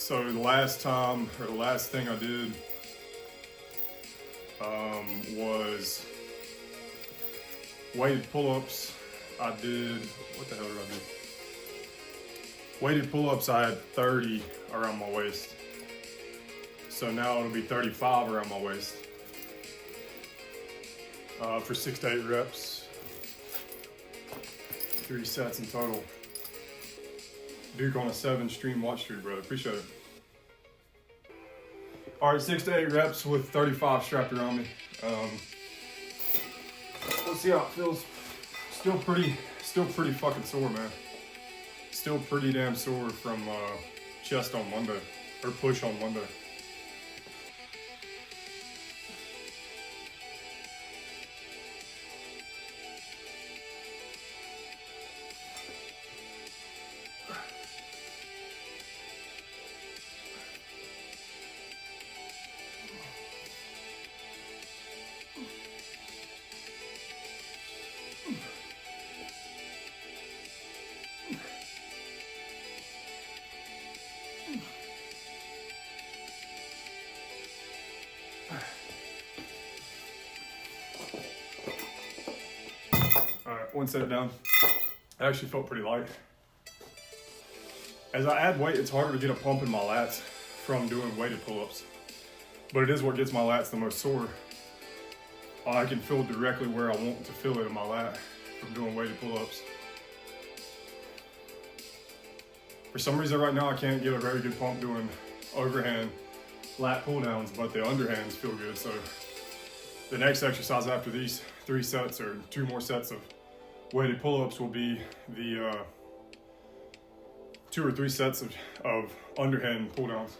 So the last thing I did was weighted pull-ups. I did, what the hell did I do? Weighted pull-ups, I had 30 around my waist. So now it'll be 35 around my waist. For 6 to 8 reps. 3 sets in total. Duke on a 7 stream watch streak, brother. Appreciate it. All right, 6 to 8 reps with 35 strapped around me. Let's see how it feels. Still pretty fucking sore, man. Still pretty damn sore from chest on Monday, or push on Monday. Alright, one set down. It actually felt pretty light. As I add weight, it's harder to get a pump in my lats from doing weighted pull-ups. But it is what gets my lats the most sore. I can feel directly where I want to feel it in my lat from doing weighted pull-ups. For some reason right now I can't get a very good pump doing overhand lat pull-downs, but the underhands feel good. So the next exercise after these 3 sets or 2 more sets of weighted pull-ups will be the 2 or 3 sets of underhand pull-downs.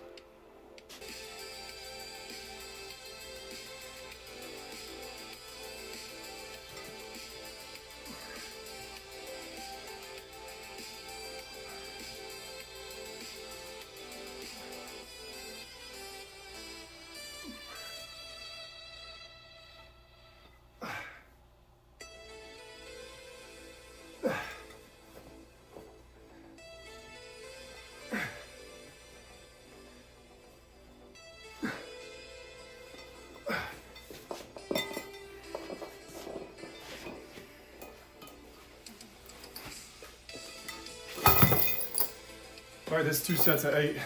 All right, this 2 sets of 8.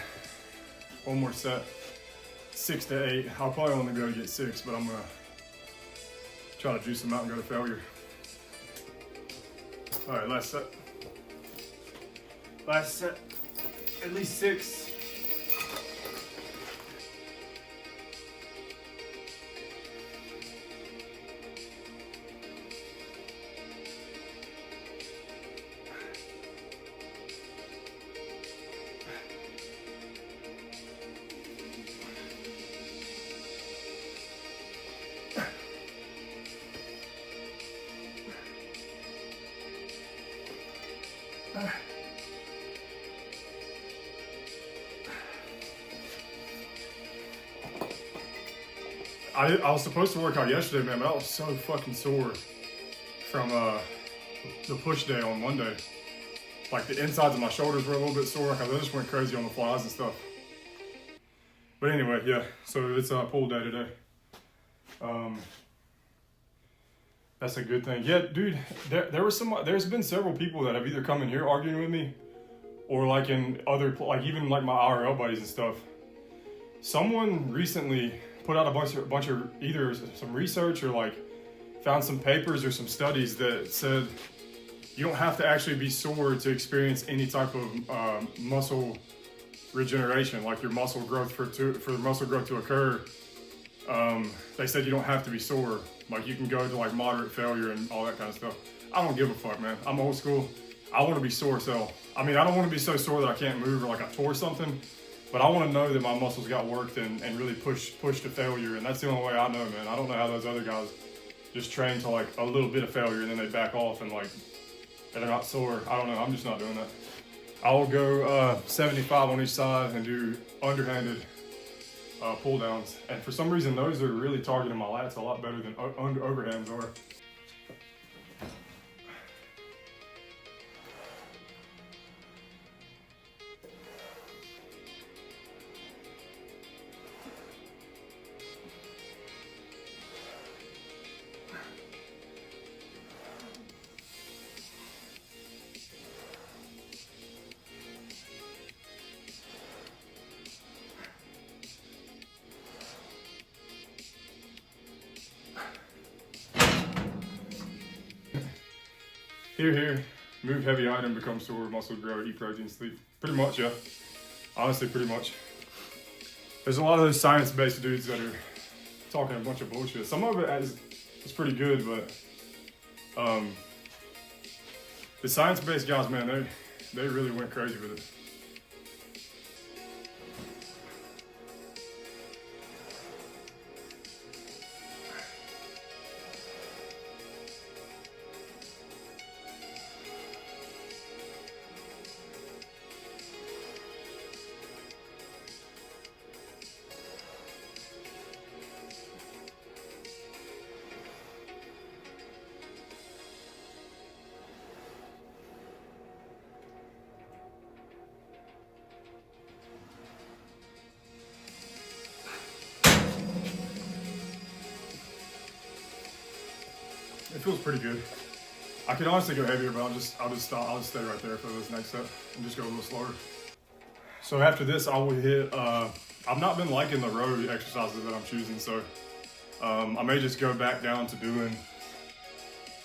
One more set, 6 to 8. I'll probably only be able to get 6, but I'm gonna try to juice them out and go to failure. All right, last set. Last set, at least 6. I was supposed to work out yesterday, man, but I was so fucking sore from the push day on Monday. Like the insides of my shoulders were a little bit sore. Like I just went crazy on the flies and stuff. But anyway, yeah. So it's pull day today. That's a good thing. Yeah, dude. There's been several people that have either come in here arguing with me, or like in other, like even like my IRL buddies and stuff. Someone recently put out a bunch of either some research or like found some papers or some studies that said you don't have to actually be sore to experience any type of muscle regeneration, like your muscle growth for the muscle growth to occur. They said you don't have to be sore. Like you can go to like moderate failure and all that kind of stuff. I don't give a fuck, man. I'm old school. I want to be sore as hell. I mean, I don't want to be so sore that I can't move or like I tore something. But I want to know that my muscles got worked and really pushed to failure, and that's the only way I know, man. I don't know how those other guys just train to like a little bit of failure and then they back off and like they're not sore. I don't know. I'm just not doing that. I will go 75 on each side and do underhanded pull downs, and for some reason those are really targeting my lats a lot better than overhands are. Here. Move heavy item, become sore, muscle grow, eat protein, sleep. Pretty much, yeah. Honestly, pretty much. There's a lot of those science-based dudes that are talking a bunch of bullshit. Some of it is pretty good, but the science-based guys, man, they really went crazy with it. It feels pretty good. I could honestly go heavier, but I'll just stop. I'll just stay right there for this next set and just go a little slower. So after this, I will hit. I've not been liking the row exercises that I'm choosing, so I may just go back down to doing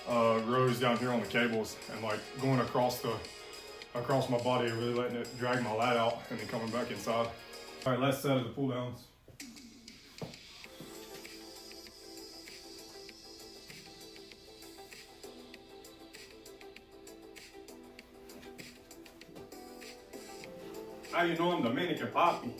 rows down here on the cables and like going across my body, really letting it drag my lat out, and then coming back inside. All right, last set of the pull downs. How you know I'm Dominican Papi?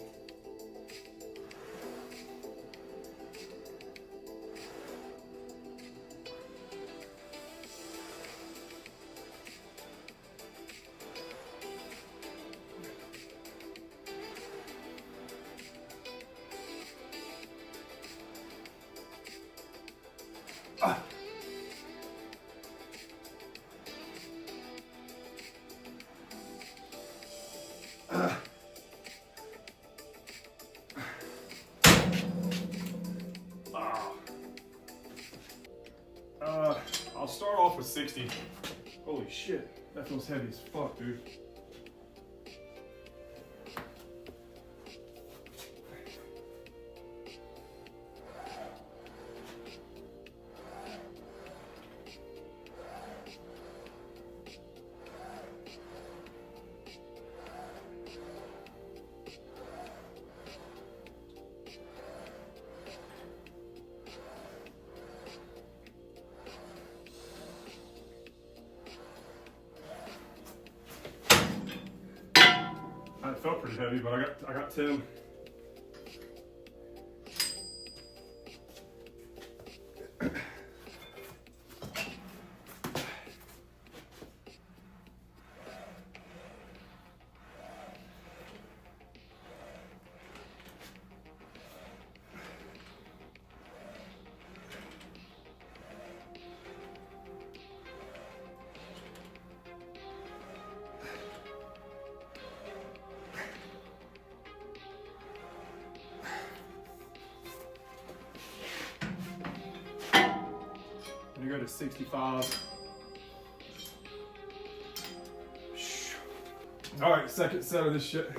I'll start off with 60. Holy shit, that feels heavy as fuck, dude. It felt pretty heavy, but I got 10. You go to 65. All right, second set of this shit.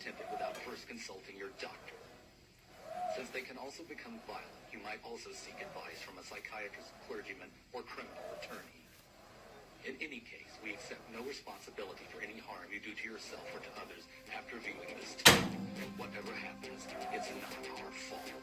attempted without first consulting your doctor. Since they can also become violent, you might also seek advice from a psychiatrist, clergyman, or criminal attorney. In any case, we accept no responsibility for any harm you do to yourself or to others after viewing this tape. Whatever happens, it's not our fault.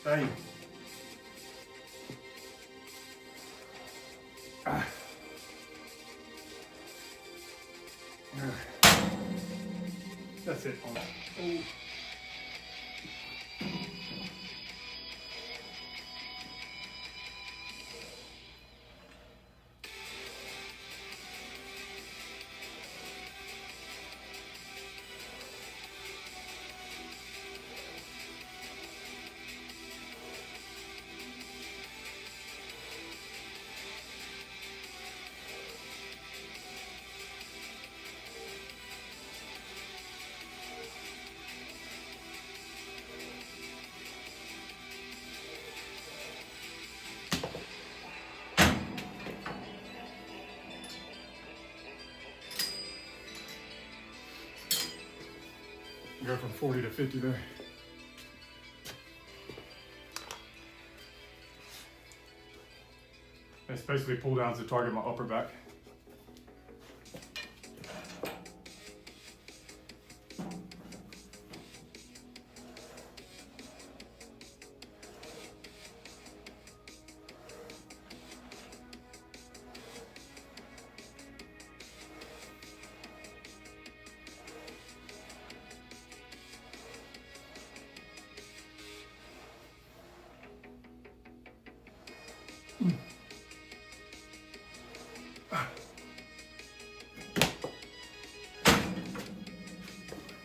Hey. That's it. Oh. Go from 40 to 50 there. It's basically pull downs to target my upper back.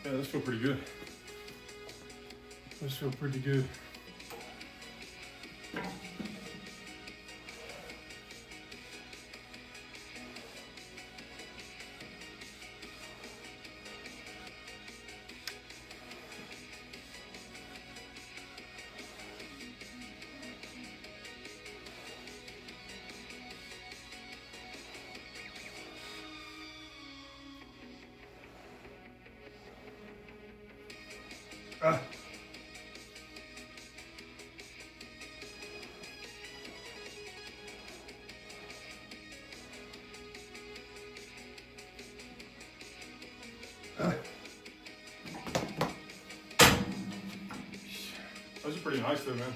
Yeah, those feel pretty good. Those feel pretty good. Ah. Those are pretty nice though, man.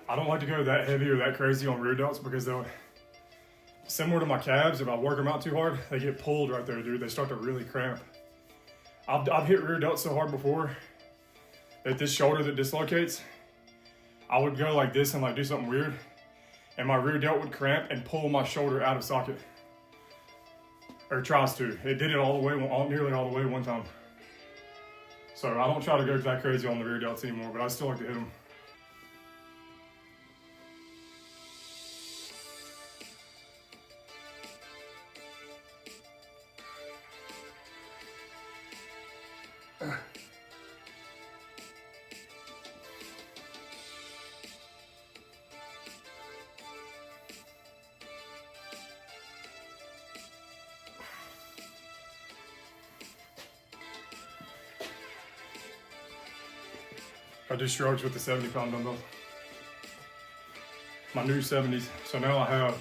I don't like to go that heavy or that crazy on rear delts because they'll, similar to my calves, if I work them out too hard, they get pulled right there, dude. They start to really cramp. I've hit rear delts so hard before that this shoulder that dislocates, I would go like this and like do something weird, and my rear delt would cramp and pull my shoulder out of socket. Or it tries to. It did it all the way, nearly all the way one time. So I don't try to go that crazy on the rear delts anymore, but I still like to hit them. I do strokes with the 70-pound dumbbell. my new 70s. So now I have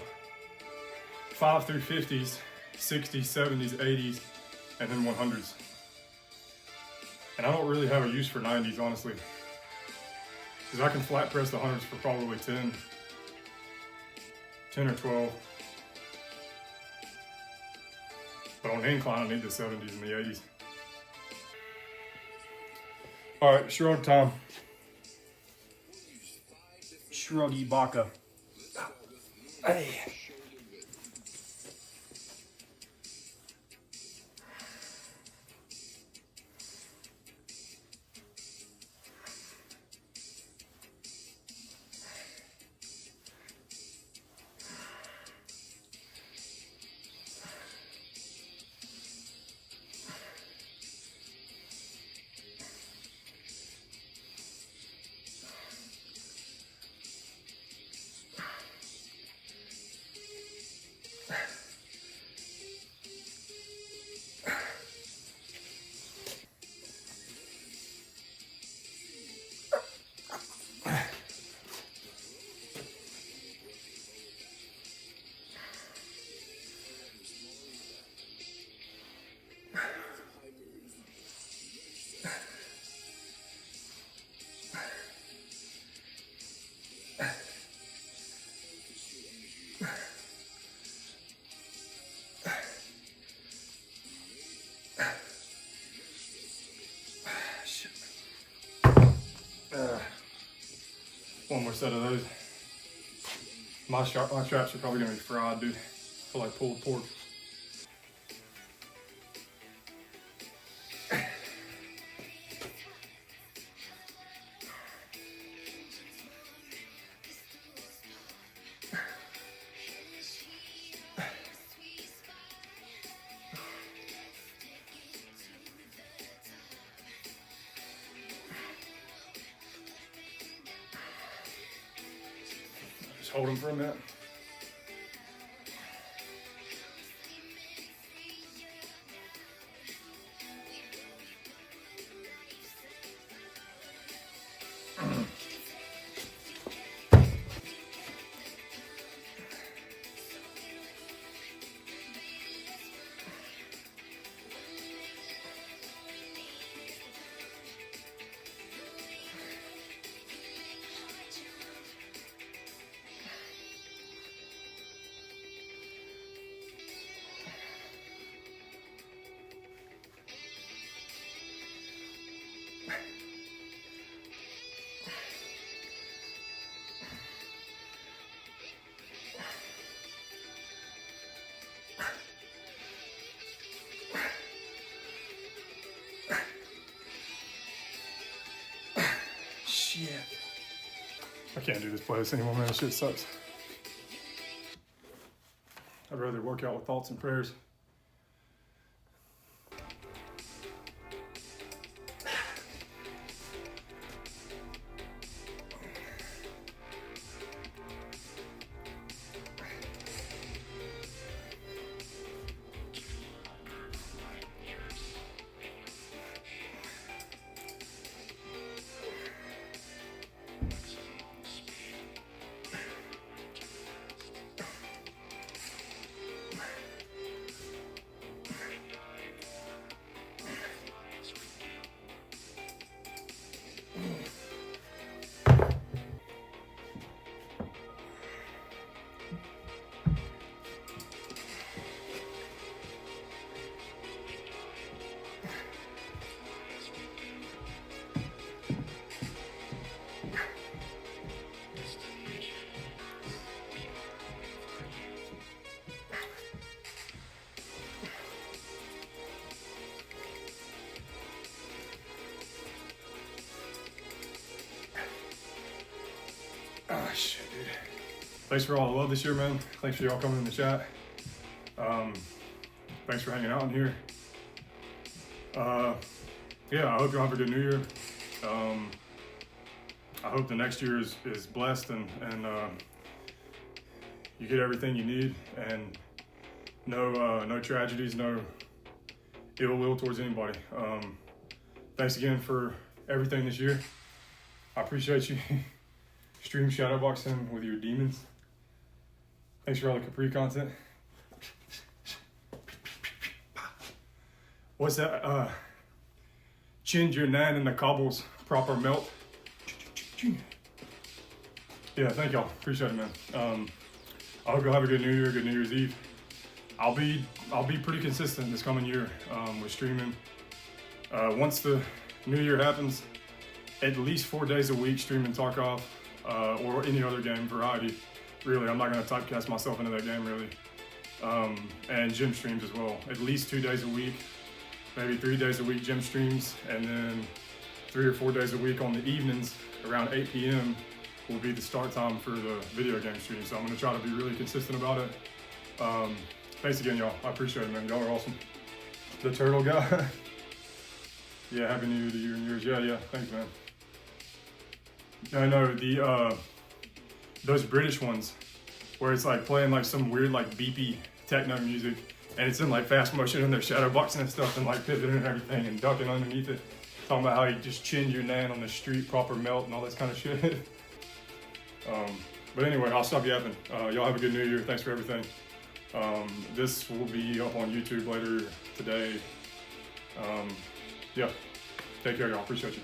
5 through 50s, 60s, 70s, 80s, and then 100s. And I don't really have a use for 90s, honestly. Because I can flat press the 100s for probably 10 or 12. But on the incline, I need the 70s and the 80s. All right, shrug time. Shruggy baka. Hey. One more set of those. My traps are probably gonna be fried, dude. I feel like pulled pork. Just hold them for a minute. Shit. I can't do this playlist anymore, man. This shit sucks. I'd rather work out with thoughts and prayers. Oh, shit, dude. Thanks for all the love this year, man. Thanks for y'all coming in the chat. Thanks for hanging out in here. Yeah, I hope y'all have a good new year. I hope the next year is blessed and you get everything you need and no tragedies, no ill will towards anybody. Thanks again for everything this year. I appreciate you. stream shadowboxing with your demons. Thanks for all the Capri content. What's that? Chin your nan in the cobbles, proper melt. Yeah, thank y'all. Appreciate it, man. I hope y'all have a good New Year, good New Year's Eve. I'll be pretty consistent this coming year with streaming. Once the New Year happens, at least 4 days a week streaming Tarkov or any other game variety. Really, I'm not gonna typecast myself into that game really. And gym streams as well. At least 2 days a week, maybe 3 days a week gym streams, and then 3 or 4 days a week on the evenings around 8 p.m. will be the start time for the video game stream. So I'm gonna try to be really consistent about it. Thanks again, y'all. I appreciate it, man. Y'all are awesome. The turtle guy. Yeah, happy New Year to you and yours. Yeah, thanks, man. I know those British ones where it's like playing like some weird like beepy techno music, and it's in like fast motion and they're shadow boxing and stuff and like pivoting and everything and ducking underneath it. Talking about how you just chinned your nan on the street, proper melt and all this kind of shit. But anyway, I'll stop yapping. Y'all have a good New Year. Thanks for everything. This will be up on YouTube later today. Yeah, take care, y'all. Appreciate you.